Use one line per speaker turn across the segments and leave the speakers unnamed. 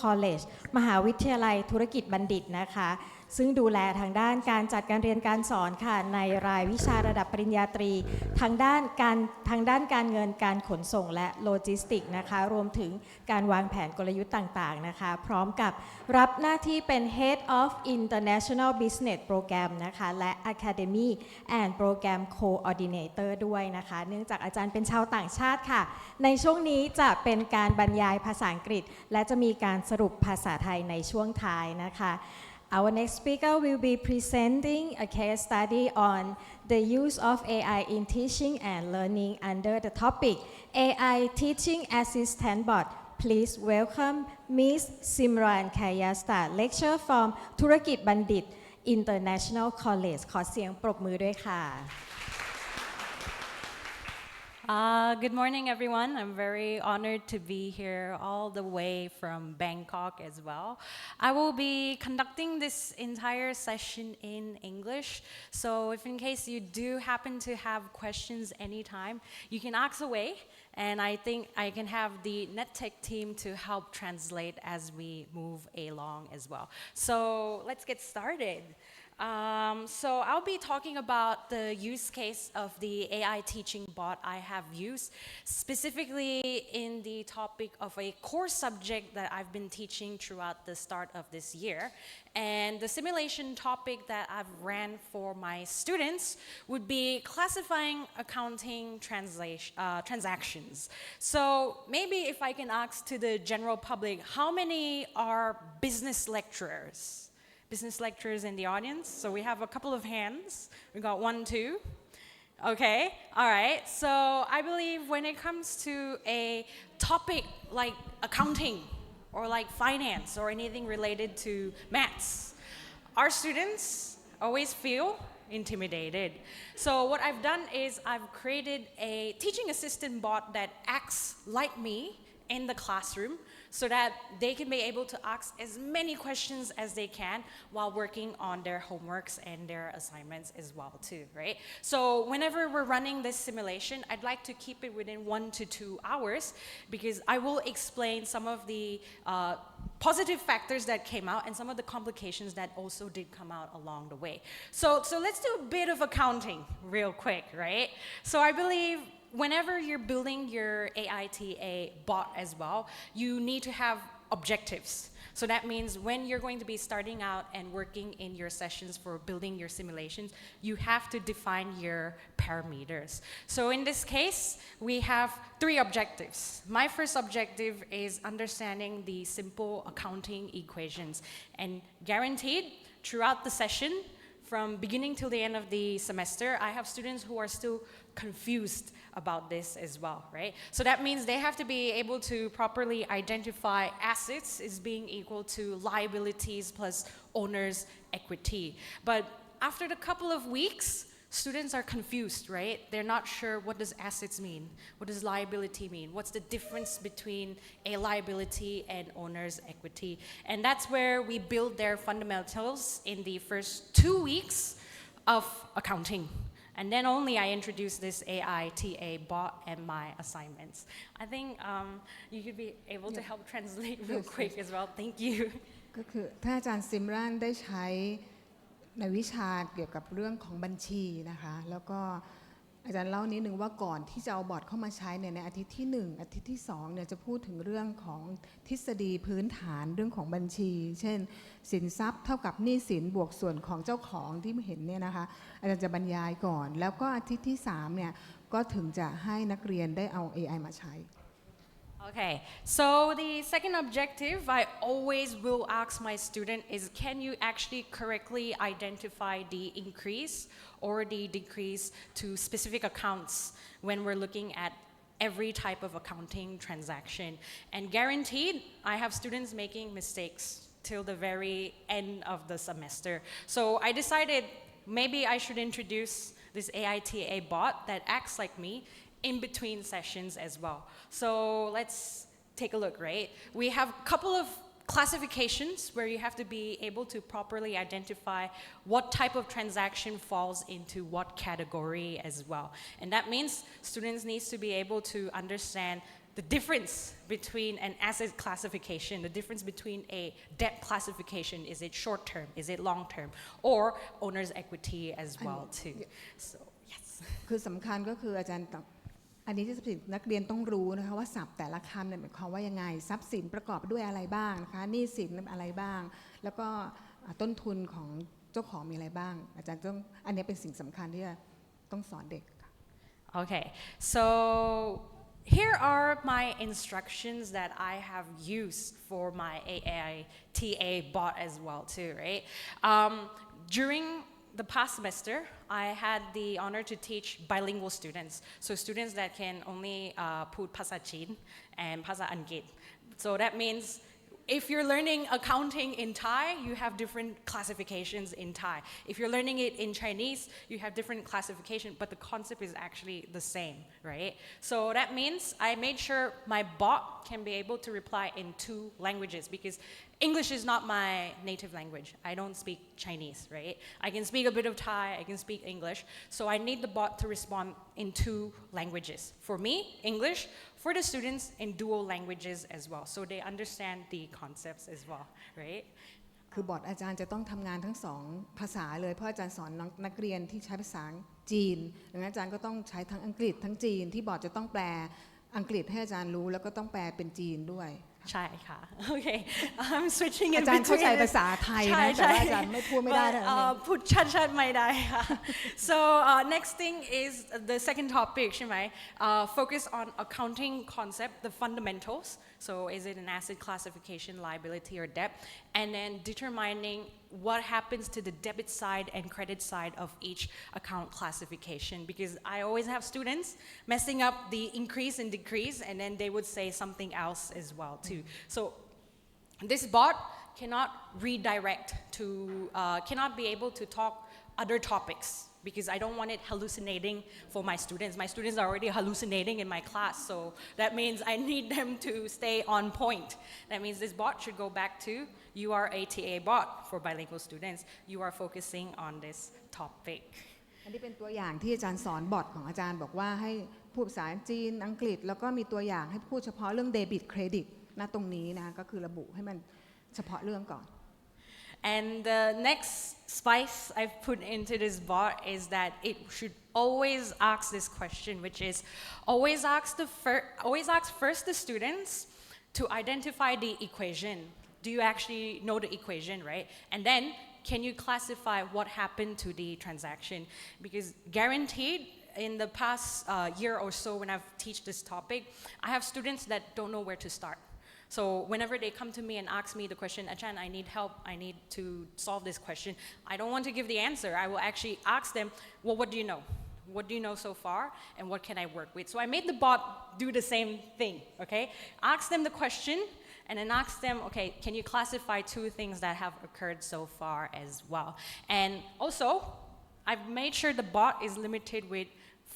College มหาวิทยาลัยธุรกิจบัณฑิตนะคะซึ่งดูแลทางด้านการจัดการเรียนการสอนค่ะในรายวิชาระดับปริญญาตรีทางด้านการเงินการขนส่งและโลจิสติกนะคะรวมถึงการวางแผนกลยุทธ์ต่างๆนะคะพร้อมกับรับหน้าที่เป็น Head of International Business Program นะคะและ Academy and Program Coordinator ด้วยนะคะเนื่องจากอาจารย์เป็นชาวต่างชาติค่ะในช่วงนี้จะเป็นการบรรยายภาษาอังกฤษและจะมีการสรุปภาษาไทยในช่วงท้ายนะคะ Our next speaker will be presenting a case study on the use of AI in teaching and learning under the topic AI Teaching Assistant Bot. Please welcome Ms. Simran Kayasta, lecturer from ธุรกิจบัณฑิต International College ขอเสียงปรบมือด้วยค่ะ
Good morning, everyone. I'm very honored to be here all the way from Bangkok as well. I will be conducting this entire session in English. So if in case you do happen to have questions anytime, you can ask away. And I think I can have the NetTech team to help translate as we move along as well. So let's get started. So I'll be talking about the use case of the AI teaching bot I have used, specifically in the topic of a core subject that I've been teaching throughout the start of this year. And the simulation topic that I've ran for my students would be classifying accounting transactions. So maybe if I can ask to the general public, how many are business lecturers? Business lecturers in the audience. So we have a couple of hands. We got 1, 2. Okay, all right. So I believe when it comes to a topic like accounting or like finance or anything related to maths, our students always feel intimidated. So what I've done is I've created a teaching assistant bot that acts like me in the classroom so that they can be able to ask as many questions as they can while working on their homeworks and their assignments as well too, right? So whenever we're running this simulation, I'd like to keep it within 1 to 2 hours because I will explain some of the positive factors that came out and some of the complications that also did come out along the way. So let's do a bit of accounting real quick, right? So I believe whenever you're building your AITA bot as well, you need to have objectives. So that means when you're going to be starting out and working in your sessions for building your simulations, you have to define your parameters. So in this case, we have 3 objectives. My first objective is understanding the simple accounting equations, and guaranteed throughout the session, from beginning till the end of the semester, I have students who are still confused about this as well, right? So that means they have to be able to properly identify assets as being equal to liabilities plus owner's equity. But after a couple of weeks, students are confused, right? They're not sure what does assets mean, what does liability mean, what's the difference between a liability and owner's equity. And that's where we build their fundamentals in the first 2 weeks of accounting. And then only I introduce this AITA bot and my assignments. I think you could be able to help translate real quick as well. Thank you.
ก็คือถ้าอาจารย์ซิมรันได้ใช้ในวิชาเกี่ยวกับเรื่องของบัญชีนะคะแล้วก็อาจารย์เล่านิดนึงว่าก่อนที่จะเอาบอร์ดเข้ามาใช้เนี่ยในอาทิตย์ที่1อาทิตย์ที่2เนี่ยจะพูดถึงเรื่องของทฤษฎีพื้นฐานเรื่องของบัญชีเช่นสินทรัพย์เท่ากับหนี้สินบวกส่วนของเจ้าของที่เห็นเนี่ยนะคะอาจารย์จะบรรยายก่อนแล้วก็อาทิตย์ที่3เนี่ยก็ถึงจะให้นักเรียนได้เอา AI มาใช้
Okay, so the second objective I always will ask my student is, can you actually correctly identify the increase or the decrease to specific accounts when we're looking at every type of accounting transaction? And guaranteed, I have students making mistakes till the very end of the semester. So I decided maybe I should introduce this AITA bot that acts like me in between sessions as well. So let's take a look, right? We have a couple of classifications where you have to be able to properly identify what type of transaction falls into what category as well. And that means students need to be able to understand the difference between an asset classification, the difference between a debt classification, is it short term, is it long term, or owner's equity as well too. So, yes.
คือสำคัญก็คืออาจารย์ต้องอันนี้ที่นักเรียนต้องรู้นะคะว่าศัพท์แต่ละคำเนี่ยหมายความว่ายังไงทรัพย์สินประกอบด้วยอะไรบ้างนะคะหนี้สินอะไรบ้าง แล้วก็ต้นทุนของเจ้าของมีอะไรบ้างอาจารย์ต้องอันนี้เป็นสิ่งสำคัญที่จะต้องสอนเด็ก
Okay, so here are my instructions that I have used for my AITA bot as well too, right? During the past semester, I had the honor to teach bilingual students, so students that can only put ภาษาจีน and ภาษาอังกฤษ. So that means if you're learning accounting in Thai, you have different classifications in Thai. If you're learning it in Chinese, you have different classification, but the concept is actually the same, right? So that means I made sure my bot can be able to reply in 2 languages because English is not my native language. I don't speak Chinese, right? I can speak a bit of Thai, I can speak English. So I need the bot to respond in 2 languages. For me, English. For the students, in dual languages as well. So they understand the concepts as well, right?
คือบอร์ดอาจารย์จะต้องทำงานทั้ง2ภาษาเลยเพราะอาจารย์สอนนักเรียนที่ใช้ภาษาจีนดังนั้นอาจารย์ก็ต้องใช้ทั้งอังกฤษทั้งจีนที่บอร์ดจะต้องแปลอังกฤษให้อาจารย์รู้แล้วก็ต้องแปลเป็นจีนด้วย
ใช่ค่ะ Okay, I'm switching in
อาจารย์เข้าใจ
between
ภาษาไทยนะแต่ว่าอาจารย์ไม่พูดไม่ได้
But,
เท่านั้นเอง
พูดชัดๆไม่ได้ค่ะ So next thing is the second topic ใช่ไหม Focus on accounting concept, the fundamentals. So is it an asset classification, liability, or debt? And then determining what happens to the debit side and credit side of each account classification. Because I always have students messing up the increase and decrease, and then they would say something else as well too. So this bot cannot redirect to, cannot be able to talk other topics because I don't want it hallucinating for my students. My students are already hallucinating in my class, so that means I need them to stay on point. That means this bot should go back to, you are a TA bot for bilingual students. You are focusing on this topic.
อันนี้เป็นตัวอย่างที่อาจารย์สอนบอร์ดของอาจารย์บอกว่าให้พูดภาษาจีนอังกฤษแล้วก็มีตัวอย่างให้พูดเฉพาะเรื่องเดบิตเครดิตณตรงนี้นะก็คือระบุให้มันเฉพาะเรื่องก่อน
And the next spice I've put into this bot is that it should always ask this question, which is always ask first the students to identify the equation. Do you actually know the equation, right? And then can you classify what happened to the transaction? Because guaranteed in the past year or so when I've teach this topic, I have students that don't know where to start. So whenever they come to me and ask me the question, Achan, I need help, I need to solve this question, I don't want to give the answer. I will actually ask them, well, what do you know? What do you know so far? And what can I work with? So I made the bot do the same thing, okay? Ask them the question, and then ask them, okay, can you classify 2 things that have occurred so far as well? And also, I've made sure the bot is limited with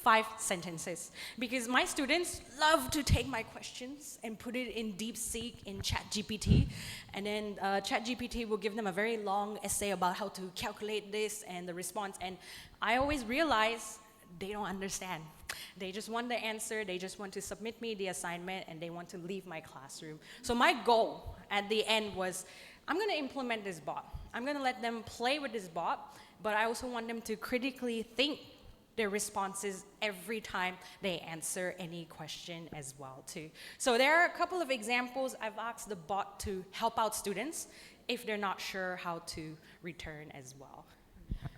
5 sentences because my students love to take my questions and put it in DeepSeek in ChatGPT, and then ChatGPT will give them a very long essay about how to calculate this and the response, and I always realize they don't understand. They just want the answer, they just want to submit me the assignment, and they want to leave my classroom. So my goal at the end was, I'm going to implement this bot. I'm going to let them play with this bot, but I also want them to critically think their responses every time they answer any question as well too. So there are a couple of examples. I've asked the bot to help out students if they're not sure how to return as well.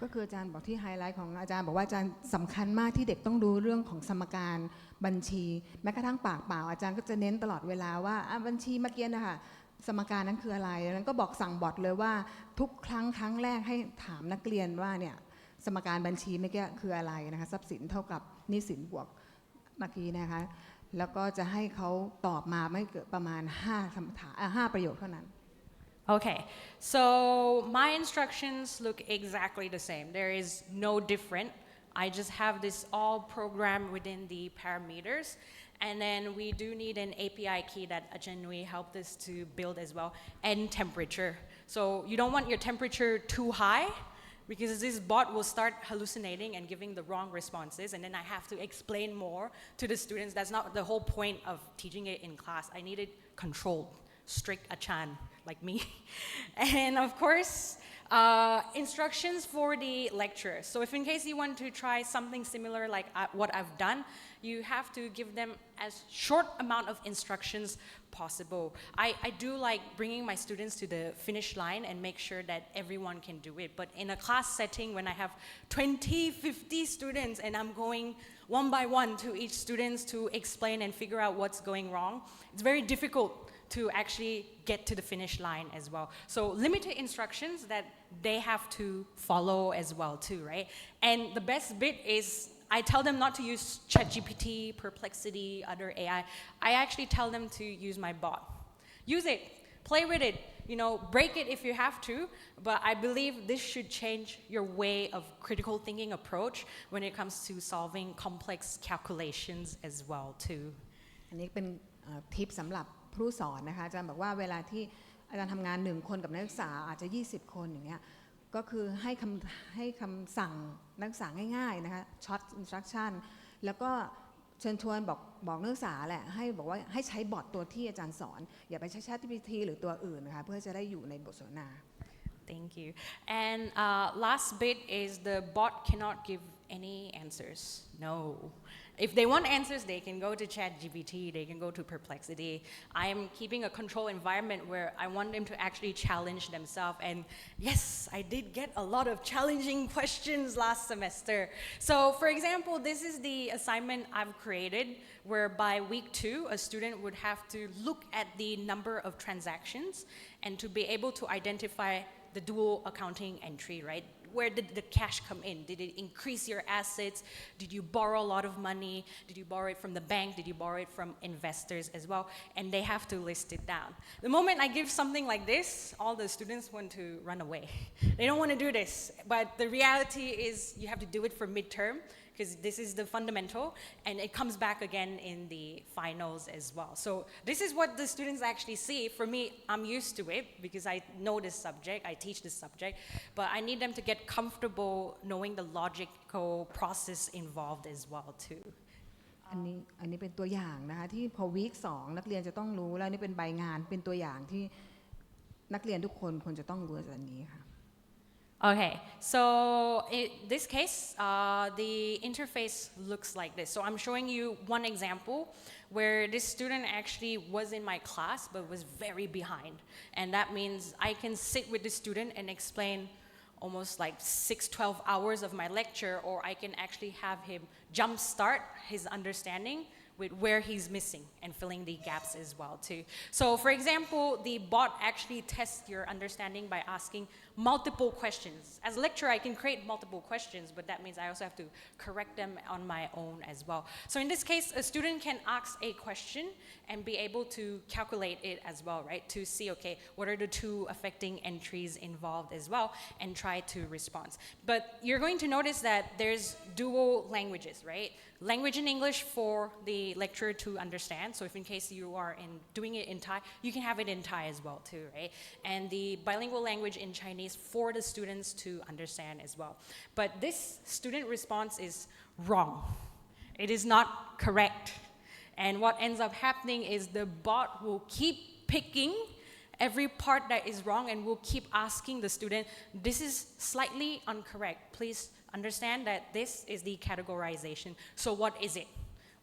ก็คืออาจารย์บอกที่ไฮไลท์ของอาจารย์บอกว่าอาจารย์สำคัญมากที่เด็กต้องรู้เรื่องของสมการบัญชีแม้กระทั่งปากเปล่าอาจารย์ก็จะเน้นตลอดเวลาว่าบัญชีเมื่อกี้นะคะสมการนั้นคืออะไรแล้วก็บอกสั่งบอทเลยว่าทุกครั้งแรกให้ถามนักเรียนว่าเนี่ยสมการบัญชีเมื่อกี้คืออะไรนะคะทรัพย์สินเท่ากับหนี้สินบวกเมื่อกี้นะคะแล้วก็จะให้เขาตอบมาไม่เกินประมาณ5คำถาม5ประโยคเท่านั้น
Okay, so my instructions look exactly the same. There is no different. I just have this all programmed within the parameters. And then we do need an API key that Ajanui helped us to build as well, and temperature. So you don't want your temperature too high because this bot will start hallucinating and giving the wrong responses, and then I have to explain more to the students. That's not the whole point of teaching it in class. I needed controlled, strict Achan like me. And of course, instructions for the lecture. So if in case you want to try something similar like what I've done, you have to give them as short amount of instructions possible. I do like bringing my students to the finish line and make sure that everyone can do it. But in a class setting, when I have 20, 50 students and I'm going one by one to each student to explain and figure out what's going wrong, it's very difficult to actually get to the finish line as well. So limited instructions that they have to follow as well too, right? And the best bit is I tell them not to use ChatGPT, Perplexity, other AI. I actually tell them to use my bot. Use it, play with it, break it if you have to, but I believe this should change your way of critical thinking approach when it comes to solving complex calculations as well too.
อันนี้เป็นทิปสำหรับผู้สอนนะคะอาจารย์บอกว่าเวลาที่อาจารย์ทำงาน1คนกับนักศึกษาอาจจะ20คนอย่างเงี้ยก็คือให้คำสั่งนักศึกษาง่ายๆนะคะ short instruction แล้วก็เชิญชวนบอกนักศึกษาแหละให้บอกว่าให้ใช้บอทตัวที่อาจารย์สอนอย่าไปใช้ ChatGPT หรือตัวอื่นนะคะเพื่อจะได้อยู่ในบทสนทนา
Thank you. And last bit is the bot cannot give any answers. No. If they want answers, they can go to ChatGPT, they can go to Perplexity. I am keeping a controlled environment where I want them to actually challenge themselves. And yes, I did get a lot of challenging questions last semester. So for example, this is the assignment I've created, where by week 2, a student would have to look at the number of transactions and to be able to identify the dual accounting entry, right? Where did the cash come in? Did it increase your assets? Did you borrow a lot of money? Did you borrow it from the bank? Did you borrow it from investors as well? And they have to list it down. The moment I give something like this, all the students want to run away. They don't want to do this. But the reality is you have to do it for midterm, because this is the fundamental, and it comes back again in the finals as well. So this is what the students actually see. For me, I'm used to it because I know this subject, I teach this subject, but I need them to get comfortable knowing the logical process involved as well too.
อันนี้เป็นตัวอย่างนะคะที่พอวีค2นักเรียนจะต้องรู้แล้วนี่เป็นใบงานเป็นตัวอย่างที่นักเรียนทุกคนควรจะต้องรู้จากอันนี้ค่ะ
Okay, so in this case, the interface looks like this. So I'm showing you one example where this student actually was in my class but was very behind. And that means I can sit with the student and explain almost like 12 hours of my lecture, or I can actually have him jumpstart his understanding with where he's missing and filling the gaps as well too. So for example, the bot actually tests your understanding by asking multiple questions. As a lecturer, I can create multiple questions, but that means I also have to correct them on my own as well. So in this case, a student can ask a question and be able to calculate it as well, right? To see, okay, what are the two affecting entries involved as well, and try to respond. But you're going to notice that there's dual languages, right? Language in English for the lecturer to understand. So if in case you are doing it in Thai, you can have it in Thai as well too, right? And the bilingual language in Chinese for the students to understand as well. But this student response is wrong. It is not correct. And what ends up happening is the bot will keep picking every part that is wrong and will keep asking the student, this is slightly incorrect. Please understand that this is the categorization. So what is it?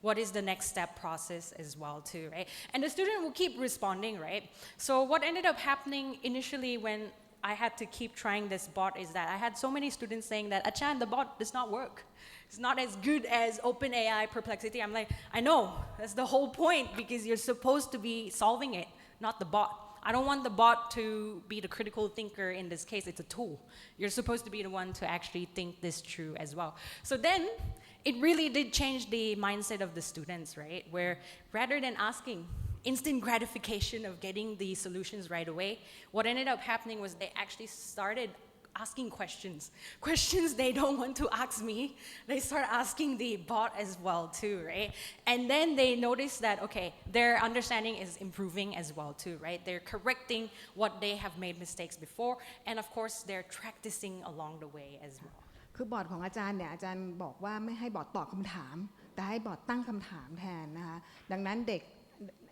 What is the next step process as well too, right? And the student will keep responding, right? So what ended up happening initially when I had to keep trying this bot is that I had so many students saying that, Achan, the bot does not work. It's not as good as OpenAI Perplexity. I'm like, I know, that's the whole point, because you're supposed to be solving it, not the bot. I don't want the bot to be the critical thinker in this case. It's a tool. You're supposed to be the one to actually think this through as well. So then it really did change the mindset of the students, right? Where rather than asking instant gratification of getting the solutions right away, what ended up happening was they actually started asking questions they don't want to ask me. They start asking the bot as well too, right? And then they notice that, okay, their understanding is improving as well too, right? They're correcting what they have made mistakes before, and of course they're practicing along the way as well.
คือบอร์ดของอาจารย์เนี่ยอาจารย์บอกว่าไม่ให้บอร์ดตอบคำถามแต่ให้บอร์ดตั้งคำถามแทนนะคะดังนั้นเด็ก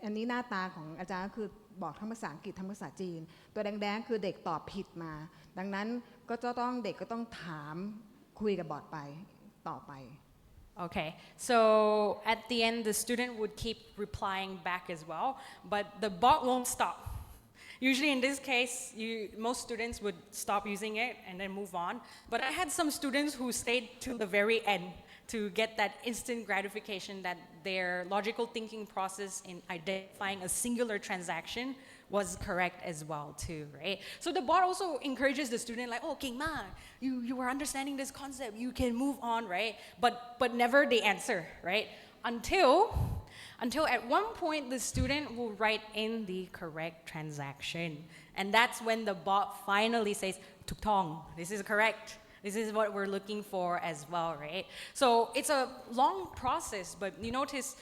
อันนี้หน้าตาของอาจารย์ก็คือบอกทั้งภาษาอังกฤษทั้งภาษาจีนตัวแดงๆคือเด็กตอบผิดมาดังนั้นก็จะต้องเด็กก็ต้องถามคุยกับบอร์ดไปต่อไป
Okay, so at the end, the student would keep replying back as well, but the bot won't stop. Usually in this case, most students would stop using it and then move on. But I had some students who stayed till the very end to get that instant gratification that their logical thinking process in identifying a singular transaction was correct as well too, right? So the bot also encourages the student like, oh, King Ma, you are understanding this concept, you can move on, right? But never the answer, right? Until at one point the student will write in the correct transaction. And that's when the bot finally says, Tuk Tong, this is correct. This is what we're looking for as well, right? So it's a long process, but you notice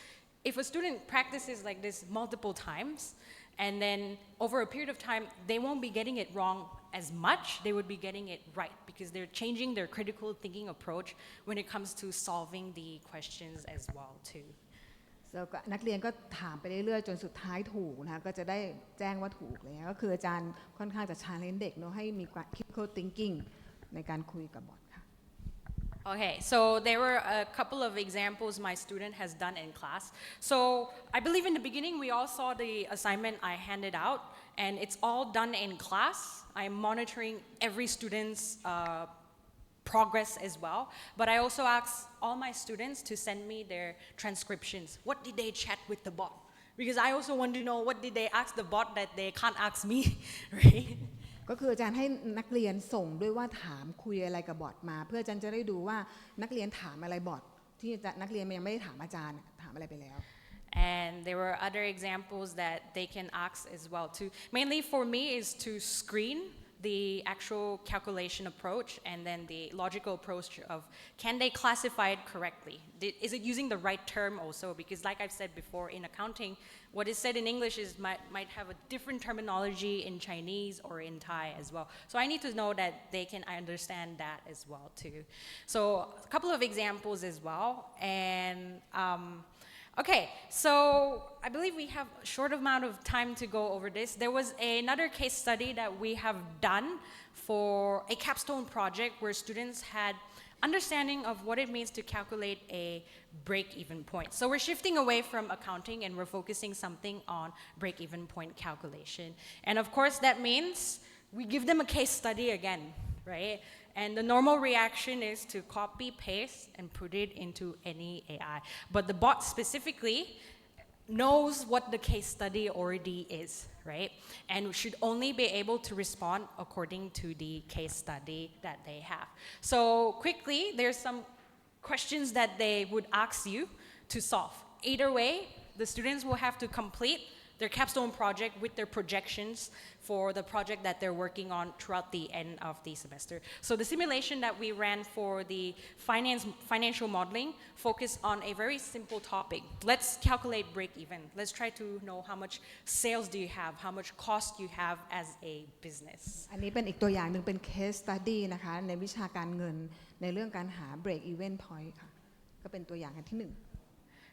if a student practices like this multiple times, and then over a period of time, they won't be getting it wrong as much, they would be getting it right because they're changing their critical thinking approach when it comes to solving the questions as well too.
นักเรียนก็ถามไปเรื่อยๆจนสุดท้ายถูกนะคะก็จะได้แจ้งว่าถูกเลยก็คืออาจารย์ค่อนข้างจะ challenge เด็กเนาะให้มี critical thinking ในการคุยกับบอทค่ะ
Okay, so there were a couple of examples my student has done in class. So I believe in the beginning we all saw the assignment I handed out, and it's all done in class. I'm monitoring every student's progress as well. But I also asked all my students to send me their transcriptions. What did they chat with the bot? Because I also want to know what did they ask the bot that they can't ask me, right?
ก็คืออาจารย์ให้นักเรียนส่งด้วยว่าถามคุยอะไรกับบอทมาเพื่ออาจารย์จะได้ดูว่านักเรียนถามอะไรบอทที่นักเรียนยังไม่ได้ถามอาจารย์ถามอะไรไปแล้ว
And there were other examples that they can ask as well too. Mainly for me is to screen the actual calculation approach and then the logical approach of can they classify it correctly? Is it using the right term also? Because like I've said before, in accounting, what is said in English might have a different terminology in Chinese or in Thai as well. So I need to know that they can understand that as well too. So a couple of examples as well. And okay, so I believe we have a short amount of time to go over this. There was another case study that we have done for a capstone project where students had understanding of what it means to calculate a break-even point. So we're shifting away from accounting and we're focusing something on break-even point calculation. And of course that means we give them a case study again, right? And the normal reaction is to copy, paste, and put it into any AI. But the bot specifically knows what the case study already is, right? And should only be able to respond according to the case study that they have. So quickly, there's some questions that they would ask you to solve. Either way, the students will have to complete their capstone project with their projections for the project that they're working on throughout the end of the semester. So the simulation that we ran for the financial modeling focused on a very simple topic. Let's calculate break even. Let's try to know how much sales do you have, how much cost you have as a business.
อันนี้เป็นอีกตัวอย่างหนึ่งเป็น case study นะคะในวิชาการเงินในเรื่องการหา break even point ค่ะก็เป็นตัวอย่างอันที่หนึ่ง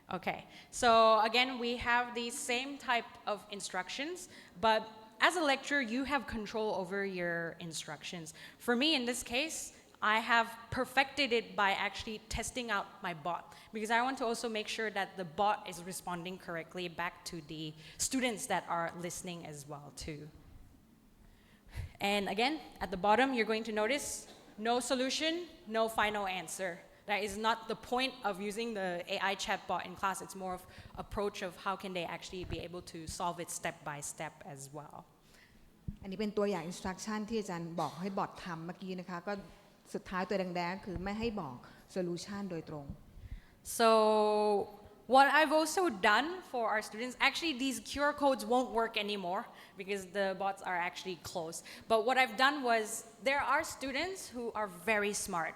Okay, so again, we have the same type of instructions, but as a lecturer, you have control over your instructions. For me, in this case, I have perfected it by actually testing out my bot because I want to also make sure that the bot is responding correctly back to the students that are listening as well too. And again, at the bottom, you're going to notice no solution, no final answer. That is not the point of using the AI chatbot in class. It's more of approach of how can they actually be able to solve it step by step as well.
อันนี้เป็นตัวอย่าง instruction ที่อาจารย์บอกให้บอททำเมื่อกี้นะคะก็สุดท้ายตัวแดงๆคือไม่ให้บอก solution โดยตรง
So what I've also done for our students, actually these QR codes won't work anymore because the bots are actually closed. But what I've done was, there are students who are very smart.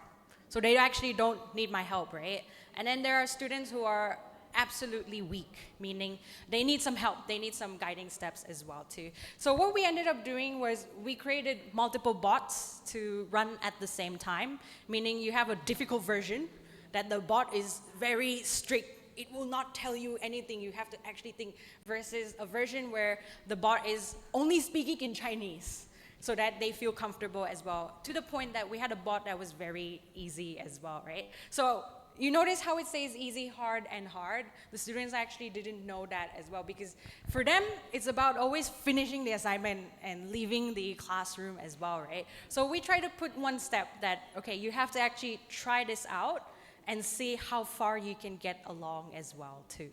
So they actually don't need my help, right? And then there are students who are absolutely weak, meaning they need some help, they need some guiding steps as well too. So what we ended up doing was we created multiple bots to run at the same time, meaning you have a difficult version that the bot is very strict. It will not tell you anything, you have to actually think, versus a version where the bot is only speaking in Chinese so that they feel comfortable as well, to the point that we had a bot that was very easy as well, right? So you notice how it says easy, hard, and hard? The students actually didn't know that as well, because for them, it's about always finishing the assignment and leaving the classroom as well, right? So we try to put one step that, okay, you have to actually try this out and see how far you can get along as well too.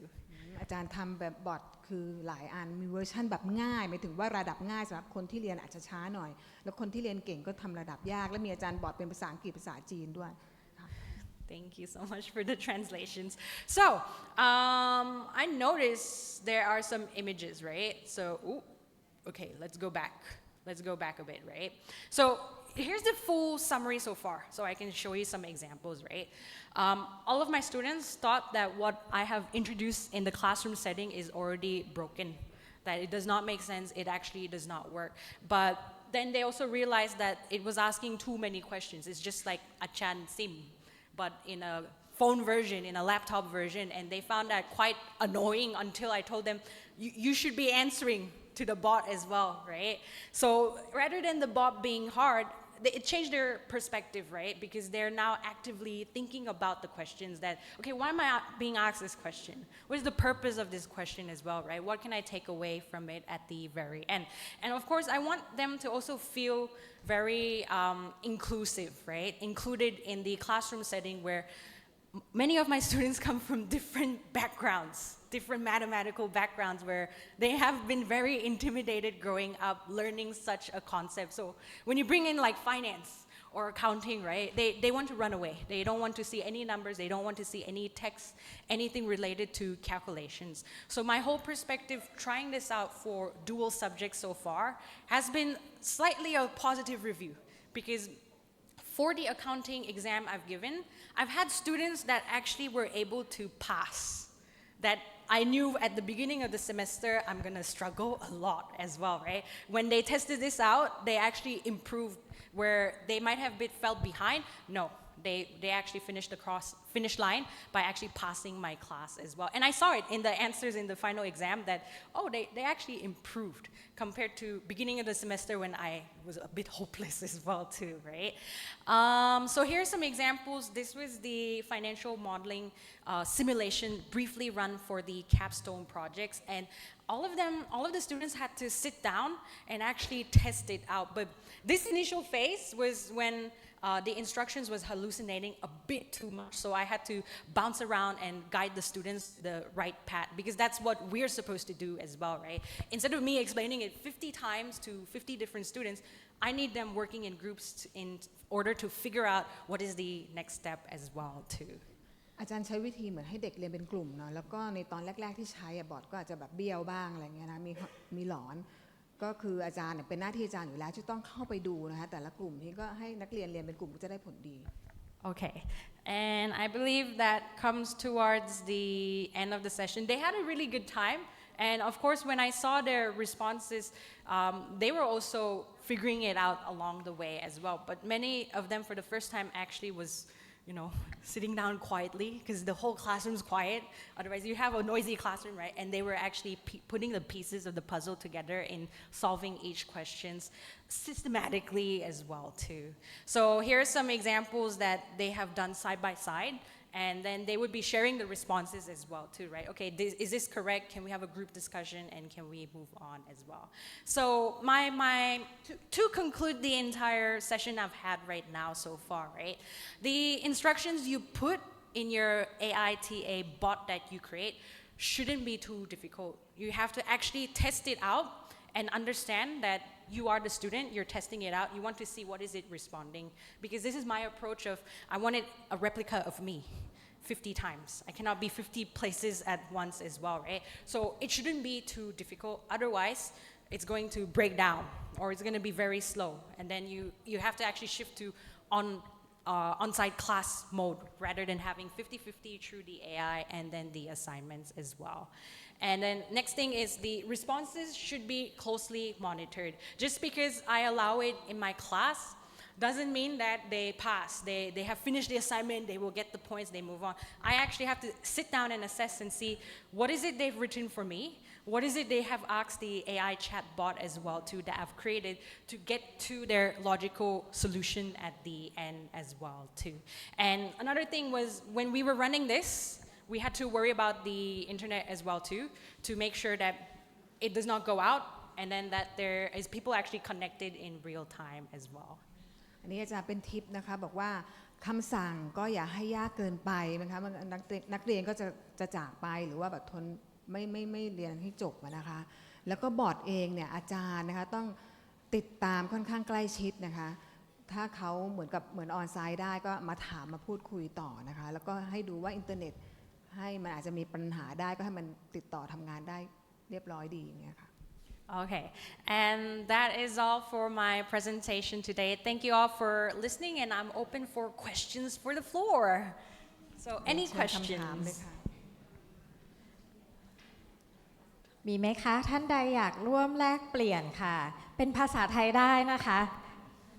อาจารย์ทำแบบบอทคือหลายอันมีเวอร์ชันแบบง่ายหมายถึงว่าระดับง่ายสำหรับคนที่เรียนอาจจะช้าหน่อยแล้วคนที่เรียนเก่งก็ทำระดับยากและมีอาจารย์บอทเป็นภาษาอังกฤษภาษาจีนด้วย
Thank you so much for the translations. So, I noticed there are some images, right? So, okay, let's go back. Let's go back a bit, right? So, here's the full summary so far, so I can show you some examples, right? All of my students thought that what I have introduced in the classroom setting is already broken, that it does not make sense, it actually does not work. But then they also realized that it was asking too many questions. It's just like Achan Sim, but in a phone version, in a laptop version, and they found that quite annoying until I told them, you should be answering to the bot as well, right? So rather than the bot being hard, it changed their perspective, right? Because they're now actively thinking about the questions that, okay, why am I being asked this question? What is the purpose of this question as well, right? What can I take away from it at the very end? And of course, I want them to also feel very inclusive, right? Included in the classroom setting where many of my students come from different backgrounds, different mathematical backgrounds, where they have been very intimidated growing up learning such a concept. So when you bring in like finance or accounting, right, they want to run away. They don't want to see any numbers, they don't want to see any text, anything related to calculations. So my whole perspective trying this out for dual subjects so far has been slightly a positive review, because for the accounting exam I've given, I've had students that actually were able to pass, that I knew at the beginning of the semester I'm gonna struggle a lot as well, right? When they tested this out, they actually improved. Where they might have felt behind, no, they actually finished the finish line by actually passing my class as well. And I saw it in the answers in the final exam that, oh, they actually improved compared to beginning of the semester when I was a bit hopeless as well too, right? So here's some examples. This was the financial modeling simulation briefly run for the capstone projects, and all of the students had to sit down and actually test it out. But this initial phase was when the instructions was hallucinating a bit too much, so I had to bounce around and guide the students the right path, because that's what we're supposed to do as well, right? Instead of me explaining it 50 times to 50 different students, I need them working in groups in order to figure out what is the next step as well too.
อาจารย์ใช้วิธีเหมือนให้เด็กเรียนเป็นกลุ่มเนาะแล้วก็ในตอนแรกๆที่ใช้บอร์ดก็อาจจะแบบเบี้ยวบ้างอะไรเงี้ยนะมีหลอนก็คืออาจารย์เนี่ยเป็นหน้าที่อาจารย์อยู่แล้วที่ต้องเข้าไปดูนะคะแต่ละกลุ่มที่ก็ให้นักเรียนเรียนเป็นกลุ่มก็จะได้ผลดี
Okay, and I believe that comes towards the end of the session. They had a really good time, and of course when I saw their responses, they were also figuring it out along the way as well. But many of them for the first time actually was, sitting down quietly, because the whole classroom's quiet. Otherwise, you have a noisy classroom, right? And they were actually putting the pieces of the puzzle together in solving each questions systematically as well, too. So here are some examples that they have done side by side. And then they would be sharing the responses as well too, right? Okay, is this correct? Can we have a group discussion, and can we move on as well? So to conclude the entire session I've had right now so far, right? The instructions you put in your AITA bot that you create shouldn't be too difficult. You have to actually test it out and understand that you are the student, you're testing it out, you want to see what is it responding. Because this is my approach of, I wanted a replica of me. 50 times. I cannot be 50 places at once as well, right? So it shouldn't be too difficult. Otherwise, it's going to break down or it's going to be very slow. And then you have to actually shift to on-site class mode rather than having 50-50 through the AI and then the assignments as well. And then next thing is the responses should be closely monitored. Just because I allow it in my class doesn't mean that they pass. They have finished the assignment, they will get the points, they move on. I actually have to sit down and assess and see what is it they've written for me, what is it they have asked the AI chat bot as well too that I've created to get to their logical solution at the end as well too. And another thing was when we were running this, we had to worry about the internet as well too, to make sure that it does not go out and then that there is people actually connected in real time as well.
อันนี้อาจารย์เป็นทิปนะคะบอกว่าคำสั่งก็อย่าให้ยากเกินไปนะคะนักเรียนก็จะจากไปหรือว่าแบบทนไม่เรียนให้จบนะคะแล้วก็บอร์ดเองเนี่ยอาจารย์นะคะต้องติดตามค่อนข้างใกล้ชิดนะคะถ้าเขาเหมือนออนไซต์ได้ก็มาถามมาพูดคุยต่อนะคะแล้วก็ให้ดูว่าอินเทอร์เน็ตให้มันอาจจะมีปัญหาได้ก็ให้มันติดต่อทำงานได้เรียบร้อยดีอย่างเงี้ยค่ะ
Okay, and that is all for my presentation today. Thank you all for listening, and I'm open for questions for the floor. So, any
เชิญคำถามเลย
questions?
ค่ะ
มีไหมคะท่านใดอยากร่วมแลกเปลี่ยนค่ะ เป็นภาษาไทยได้นะคะ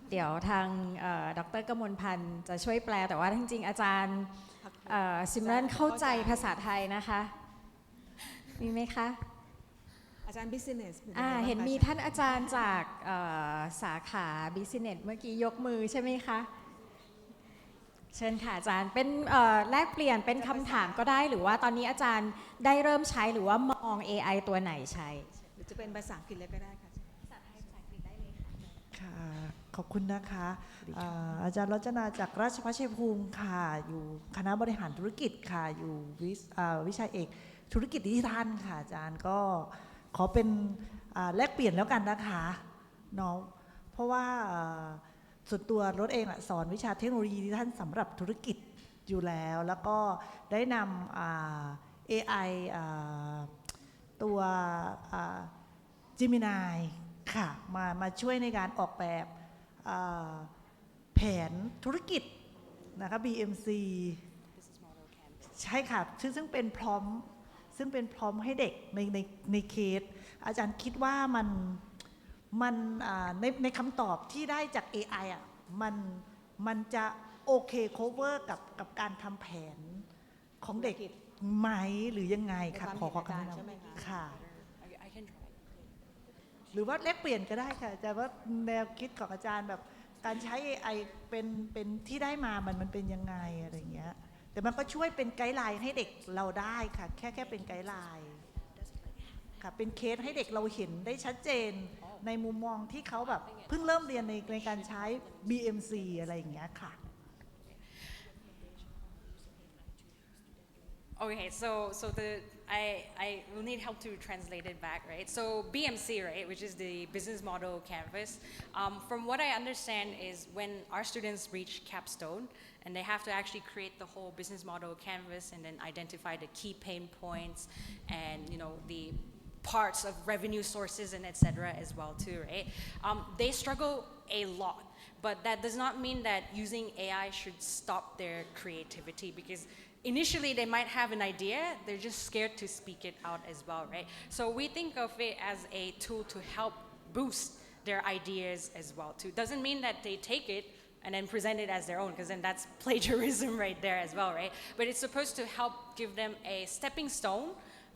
เดี๋ยวทางดร.กมลพันธ์จะช่วยแปลแต่ว่าจริงๆอาจารย์ซิมรันเข้าใจภาษาไทยนะคะ มีไหมคะ
อาจารย์ business ป็นยังไงบ้างคะ
เห็นมีท่านอาจารย์จากสาขา Business เมื่อกี้ยกมือใช่ไหมคะ เชิญค่ะอาจารย์เป็นแลกเปลี่ยนเป็นคำถามก็ได้หรือว่าตอนนี้อาจารย์ได้เริ่มใช้หรือว่ามอง AI ตัวไหนใช้
หรือจะเป็นภาษาอังกฤษเลยก็ได้ค่ะ
ค่ะขอบคุณนะคะอาจารย์รจนาจากราชภัฏชัยภูมิค่ะอยู่คณะบริหารธุรกิจค่ะอยู่วิชาเอกธุรกิจดิจิทัลค่ะอาจารย์ก็ขอเป็นแลกเปลี่ยนแล้วกันนะคะเนาะเพราะว่าส่วนตัวรถเองสอนวิชาเทคโนโลยีดิจิทัลสำหรับธุรกิจอยู่แล้วก็ได้นำAI ตัว Gemini ค่ะมาช่วยในการออกแบบแผนธุรกิจนะคะ BMC ใช่ค่ะซึ่งเป็นพร้อมให้เด็กในเคสอาจารย์คิดว่ามันในคำตอบที่ได้จาก AI มันจะโอเค cover กับการทำแผนของเด็กไหมหรือยังไงค่ะขอคำแนะนำค่ะ
I can try.
หรือว่าแลกเปลี่ยนก็ได้ค่ะแต่ว่าแนวคิดของอาจารย์แบบการใช้ AI เป็นที่ได้มามันเป็นยังไงอะไรเงี้ยแต่มันก็ช่วยเป็นไกด์ไลน์ให้เด็กเราได้ค่ะแค่เป็นไกด์ไลน์ค่ะเป็นเคสให้เด็กเราเห็นได้ชัดเจนในมุมมองที่เขาแบบเพิ่งเริ่มเรียนในการใช้ BMC อะไรอย่างเงี้ยค่ะ
Okay, so I will need help to translate it back, right? So BMC, right, which is the business model canvas. From what I understand is when our students reach capstone and they have to actually create the whole business model canvas and then identify the key pain points and the parts of revenue sources and etc. as well too, right? They struggle a lot, but that does not mean that using AI should stop their creativity because initially they might have an idea, they're just scared to speak it out as well, right? So we think of it as a tool to help boost their ideas as well too. Doesn't mean that they take it and then present it as their own, because then that's plagiarism right there as well, right? But it's supposed to help give them a stepping stone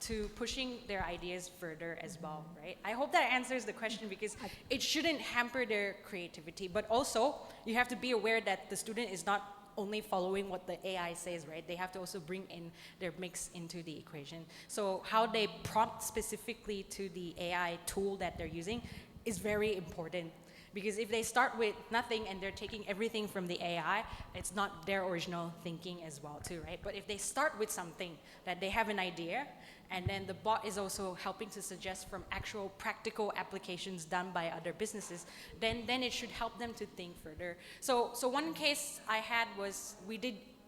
to pushing their ideas further as well, right? I hope that answers the question because it shouldn't hamper their creativity, but also you have to be aware that the student is not only following what the AI says, right? They have to also bring in their mix into the equation. So how they prompt specifically to the AI tool that they're using is very important. Because if they start with nothing and they're taking everything from the AI, it's not their original thinking as well too, right? But if they start with something that they have an idea, and then the bot is also helping to suggest from actual practical applications done by other businesses, then it should help them to think further. So one case I had was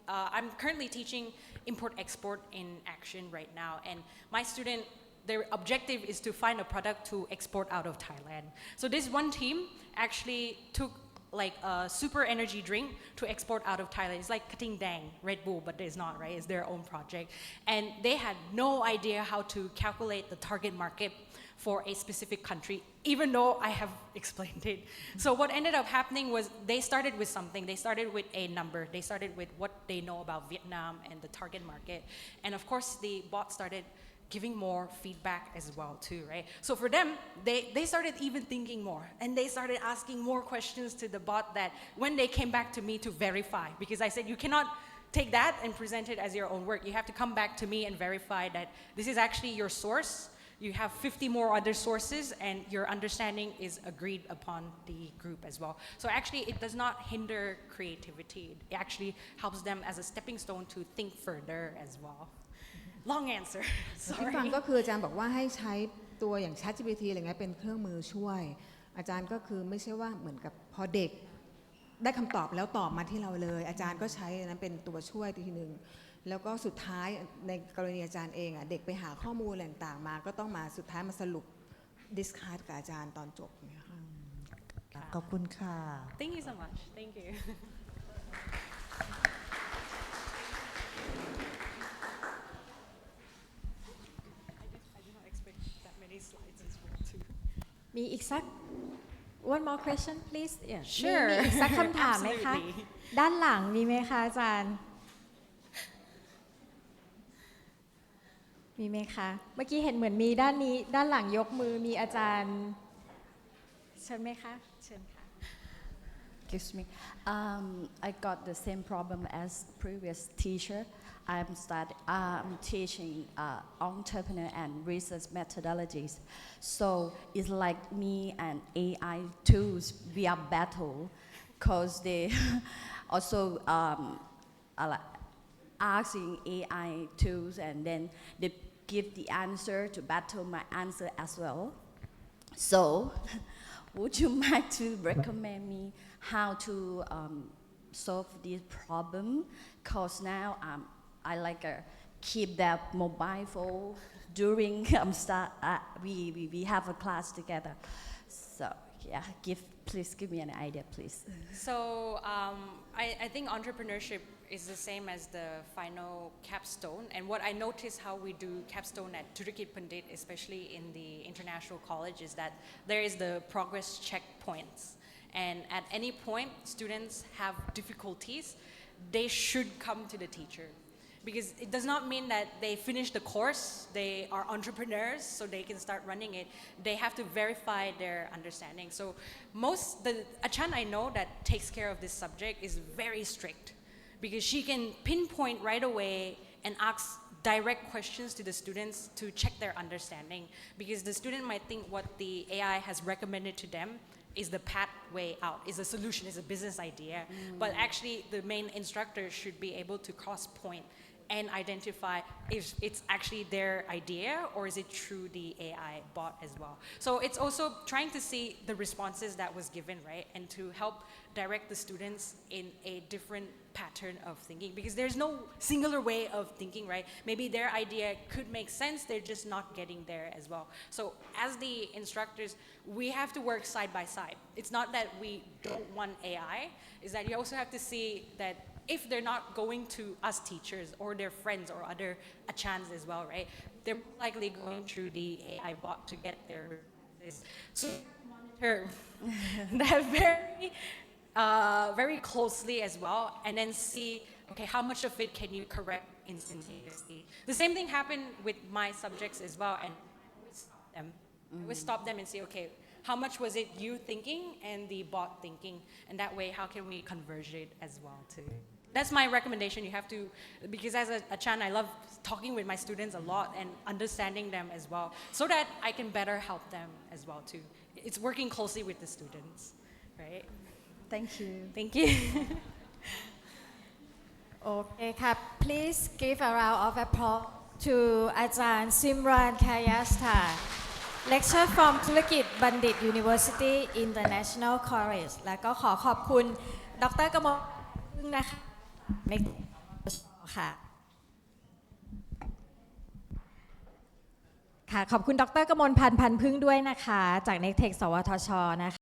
I'm currently teaching import-export in action right now. And my student, their objective is to find a product to export out of Thailand. So this one team actually took like a super energy drink to export out of Thailand. It's like Kating Dang, Red Bull, but it's not, right? It's their own project. And they had no idea how to calculate the target market for a specific country, even though I have explained it. So what ended up happening was they started with something. They started with a number. They started with what they know about Vietnam and the target market. And of course, the bot started giving more feedback as well too, right? So for them, they started even thinking more, and they started asking more questions to the bot that when they came back to me to verify, because I said, you cannot take that and present it as your own work. You have to come back to me and verify that this is actually your source. You have 50 more other sources, and your understanding is agreed upon the group as well. So actually, it does not hinder creativity. It actually helps them as a stepping stone to think further as well. Long answer.
ที่ฟัง
Sorry.
ก็คืออาจารย์บอกว่าให้ใช้ตัวอย่าง ChatGPT อะไรเงี้ยเป็นเครื่องมือช่วย อาจารย์ก็คือไม่ใช่ว่าเหมือนกับพอเด็กได้คำตอบแล้วตอบมาที่เราเลย อาจารย์ก็ใช้นั้นเป็นตัวช่วยทีหนึ่งแล้วก็สุดท้ายในกรณีอาจารย์เองเด็กไปหาข้อมูลอะไรต่างๆมาก็ต้องมาสุดท้ายมาสรุปดิสคัสกับอาจารย์ตอนจบเนี่ยค่ะ
ขอบคุณค่ะ
Thank you so much. Thank you. I did not expect that many slides as well too.
มีอีกสัก one more question please Yeah.
Sure.
มีอีกสักคำถามไหมคะ
Absolutely.
ด้านหลังมีไหมคะอาจารย์ มีไหมคะ เมื่อกี้เห็นเหมือนมีด้านนี้ด้านหลังยกมือมีอาจารย์เชิญไหมคะเชิญค่ะ
Excuse me. I got the same problem as previous teacher. I'm teaching entrepreneur and research methodologies. So it's like me and AI tools. We are battle because they also are like asking AI tools, and then they give the answer to battle my answer as well. So, would you mind to recommend me how to solve this problem? Cause now I like keep that mobile phone during we have a class together. So yeah, please give me an idea, please.
So I think entrepreneurship is the same as the final capstone. And what I notice how we do capstone at Thurikit Pandit, especially in the international college, is that there is the progress checkpoints. And at any point, students have difficulties, they should come to the teacher. Because it does not mean that they finish the course, they are entrepreneurs, so they can start running it. They have to verify their understanding. So the Achan I know that takes care of this subject is very strict, because she can pinpoint right away and ask direct questions to the students to check their understanding. Because the student might think what the AI has recommended to them is the pathway out, is a solution, is a business idea. But actually, the main instructor should be able to cross-point and identify if it's actually their idea or is it through the AI bot as well. So it's also trying to see the responses that was given, right? And to help direct the students in a different pattern of thinking, because there's no singular way of thinking, right? Maybe their idea could make sense, they're just not getting there as well. So as the instructors, we have to work side by side. It's not that we don't want AI, it's that you also have to see that if they're not going to us teachers or their friends or other achans as well, right? They're likely going through the AI bot to get their responses. So monitor that very closely as well, and then see, okay, how much of it can you correct instantaneously? The same thing happened with my subjects as well, and I would stop them. I would stop them and say, okay, how much was it you thinking and the bot thinking? And that way, how can we converge it as well too? That's my recommendation. You have to, because as a Chan, I love talking with my students a lot and understanding them as well, so that I can better help them as well too. It's working closely with the students, right?
Thank you.
Thank you.
โอเคค่ะ please give a round of applause to อาจารย์ Simran Kayastha lecturer from ธุรกิจบัณฑิต University International College และก็ขอขอบคุณดร.กมลพึ่งนะคะในค่ะ ค่ะ ขอบคุณดรกมลพันธ์พันธุ์พึ่งด้วยนะคะ จากเน็กเทคสวทชนะคะ